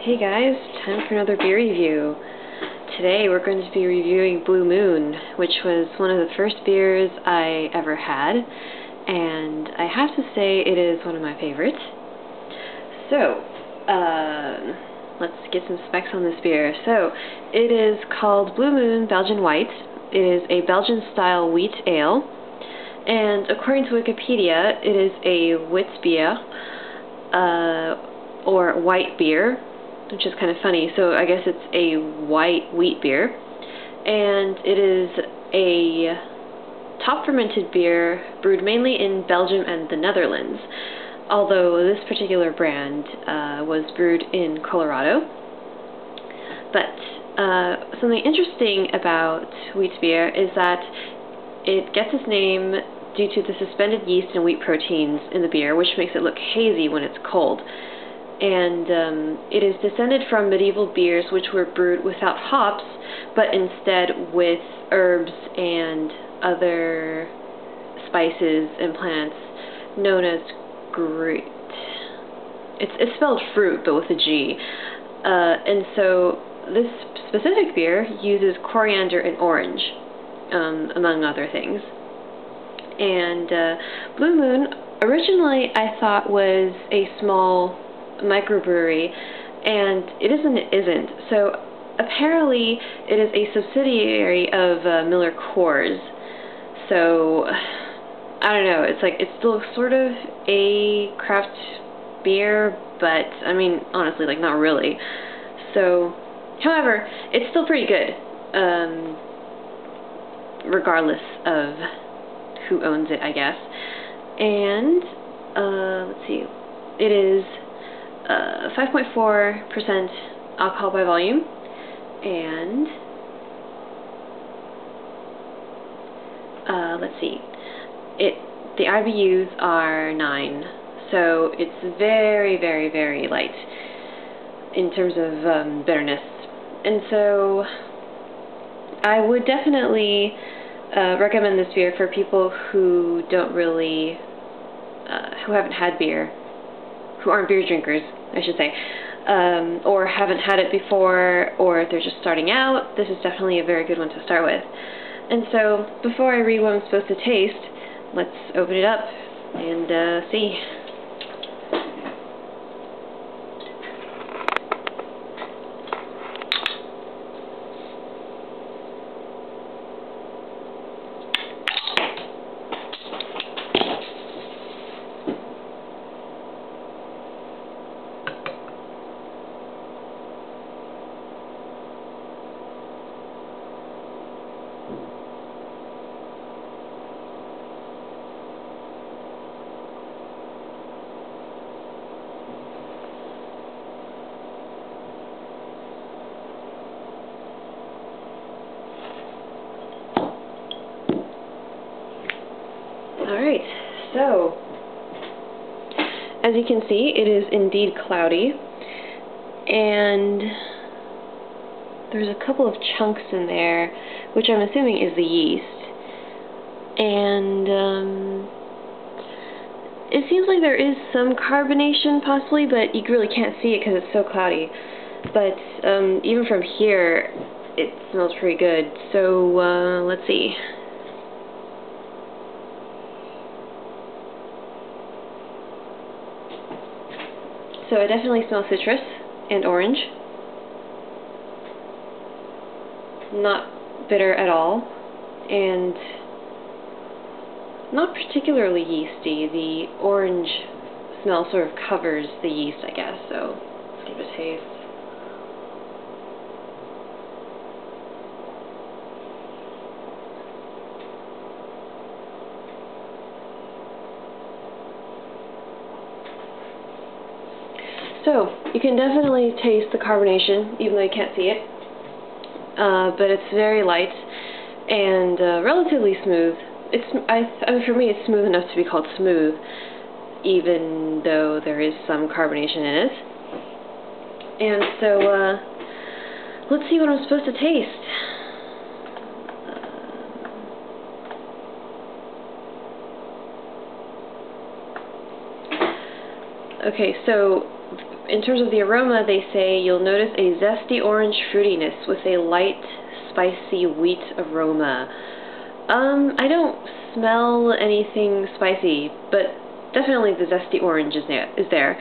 Hey guys, time for another beer review. Today we're going to be reviewing Blue Moon, which was one of the first beers I ever had, and I have to say it is one of my favorites. So, let's get some specs on this beer. So, it is called Blue Moon Belgian White. It is a Belgian-style wheat ale, and according to Wikipedia, it is a Witbier, or white beer, which is kind of funny. So I guess it's a white wheat beer, and it is a top fermented beer brewed mainly in Belgium and the Netherlands, although this particular brand was brewed in Colorado. But something interesting about wheat beer is that it gets its name due to the suspended yeast and wheat proteins in the beer, which makes it look hazy when it's cold. And it is descended from medieval beers which were brewed without hops, but instead with herbs and other spices and plants known as grute. It's spelled fruit, but with a G. And so this specific beer uses coriander and orange, among other things. And Blue Moon, originally I thought was a small microbrewery, and it isn't. So apparently it is a subsidiary of Mila Kunis. So I don't know, it's still sort of a craft beer, but I mean honestly, not really. So however, it's still pretty good, regardless of who owns it, I guess. And let's see, it is 5.4% alcohol by volume, and let's see, the IBUs are 9, so it's very, very, very light in terms of bitterness. And so I would definitely recommend this beer for people who don't really, who haven't had beer, who aren't beer drinkers, I should say, or haven't had it before, or they're just starting out. This is definitely a very good one to start with. And so, before I read what I'm supposed to taste, let's open it up and see. Alright, so as you can see, it is indeed cloudy, and there's a couple of chunks in there, which I'm assuming is the yeast. And it seems like there is some carbonation possibly, but you really can't see it because it's so cloudy. But even from here, it smells pretty good. So let's see. So it definitely smells citrus and orange. Not bitter at all, and not particularly yeasty. The orange smell sort of covers the yeast, I guess. So let's give it a taste. So, you can definitely taste the carbonation, even though you can't see it, but it's very light and relatively smooth. I mean, for me, it's smooth enough to be called smooth, even though there is some carbonation in it. And so, let's see what I'm supposed to taste. Okay, so in terms of the aroma, they say you'll notice a zesty orange fruitiness with a light, spicy wheat aroma. I don't smell anything spicy, but definitely the zesty orange is there.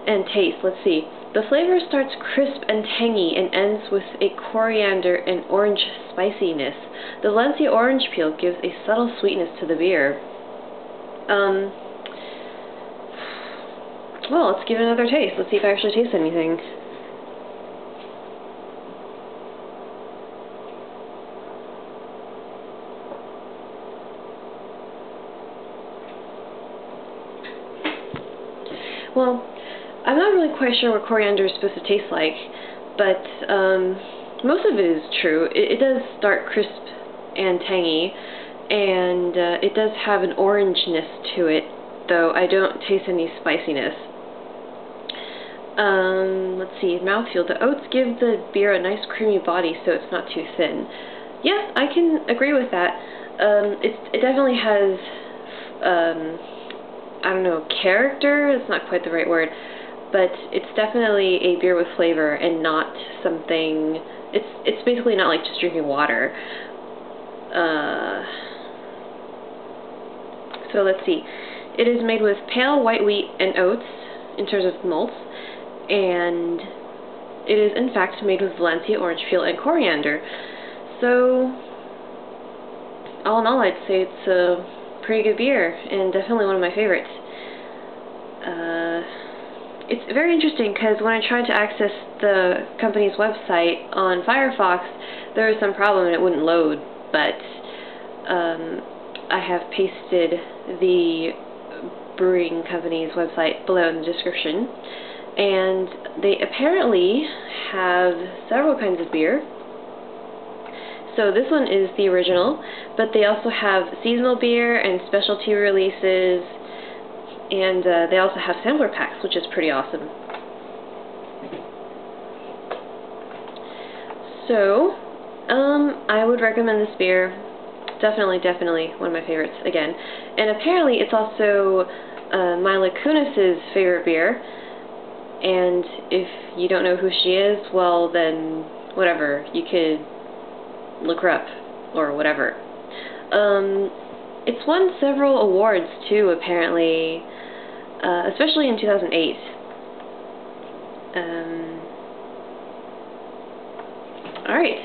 And taste, let's see. The flavor starts crisp and tangy and ends with a coriander and orange spiciness. The Valencia orange peel gives a subtle sweetness to the beer. Well, let's give it another taste. Let's see if I actually taste anything. Well, I'm not really quite sure what coriander is supposed to taste like, but most of it is true. It does start crisp and tangy, and it does have an orangeness to it, though I don't taste any spiciness. Let's see, mouthfeel. The oats give the beer a nice creamy body, so it's not too thin. Yeah, I can agree with that. It definitely has, I don't know, character. It's not quite the right word, but it's definitely a beer with flavor and not something. It's basically not like just drinking water. So let's see. It is made with pale white wheat and oats in terms of malts, and it is in fact made with Valencia orange peel and coriander. So all in all, I'd say it's a pretty good beer and definitely one of my favorites. It's very interesting because when I tried to access the company's website on Firefox, there was some problem and it wouldn't load, but I have pasted the brewing company's website below in the description, and they apparently have several kinds of beer. So this one is the original, but they also have seasonal beer and specialty releases, and they also have sampler packs, which is pretty awesome. So, I would recommend this beer. Definitely one of my favorites again. And apparently it's also Mila Kunis' favorite beer. And if you don't know who she is, well then, whatever, you could look her up, or whatever. It's won several awards too, apparently, especially in 2008. Alright,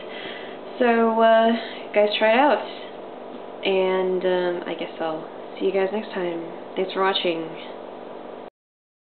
so guys, try it out, and I guess I'll see you guys next time. Thanks for watching.